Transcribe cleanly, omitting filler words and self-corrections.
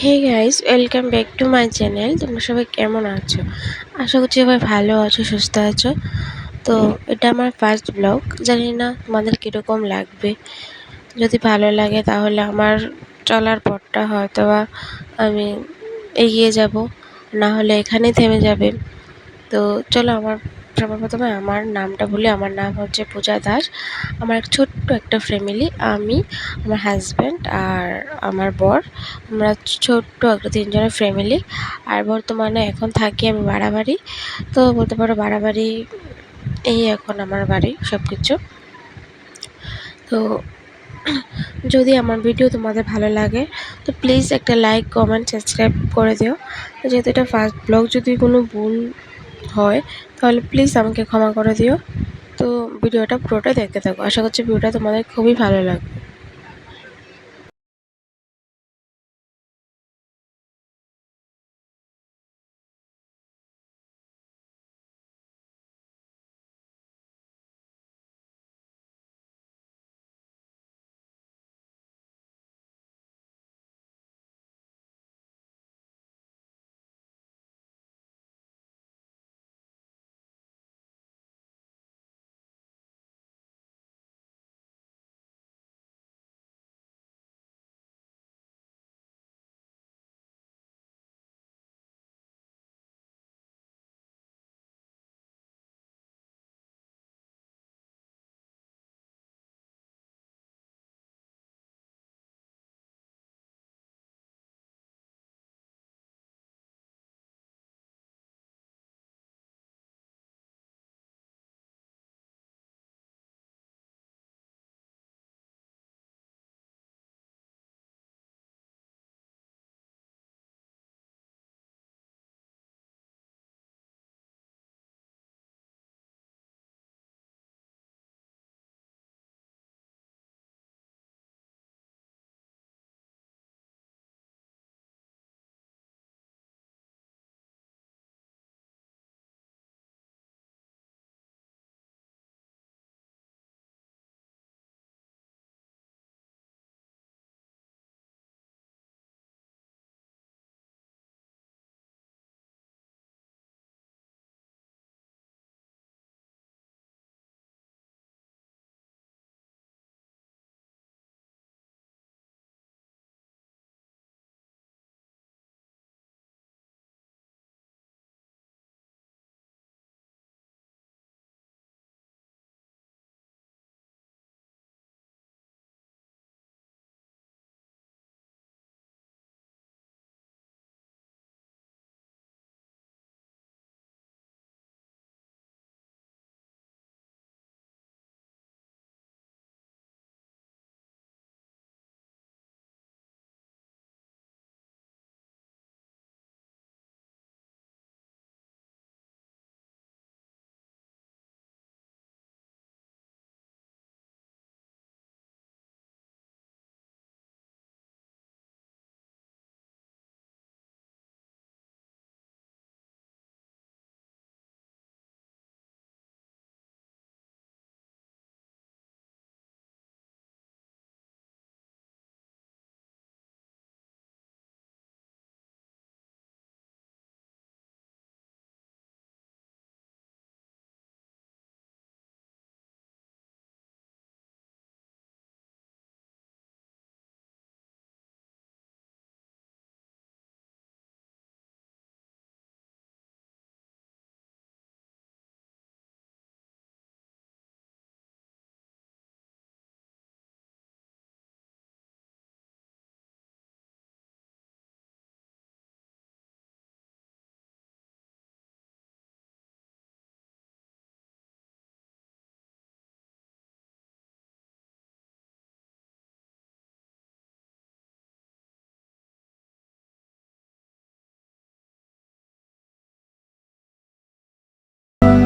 Hey guys, welcome back to my channel. তোমরা সবাই কেমন আছো? আশা করছি সবাই ভালো আছো, সুস্থ আছো। তো এটা আমার ফার্স্ট ব্লগ। জানি না তোমাদের কীরকম লাগবে। যদি ভালো লাগে তাহলে আমার চলার পথটা হয়তো বা আমি এগিয়ে যাব, না হলে এখানেই থেমে যাবে। তো চলো, সবার প্রথমে আমার নামটা বলি। আমার নাম হচ্ছে পূজা দাস। আমার ছোট্ট একটা ফ্যামিলি। আমি, আমার হাজব্যান্ড আর আমার বর, আমরা ছোট্ট একটা ৩ জনের ফ্যামিলি। আর বর্তমানে এখন থাকি আমি বাড়াবাড়ি। তো বলতে পারো বাড়াবাড়ি এই এখন আমার বাড়ি সব কিছু। তো যদি আমার ভিডিও তোমাদের ভালো লাগে তো প্লিজ একটা লাইক, কমেন্ট, সাবস্ক্রাইব করে দিও। তো যেহেতু এটা ফার্স্ট ব্লগ, যদি কোনো ভুল হয় তাহলে প্লিজ আমাকে ক্ষমা করে দিও। তো ভিডিওটা পুরোটা দেখতে থাকো। আশা করছি ভিডিওটা তোমাদের খুবই ভালো লাগবে।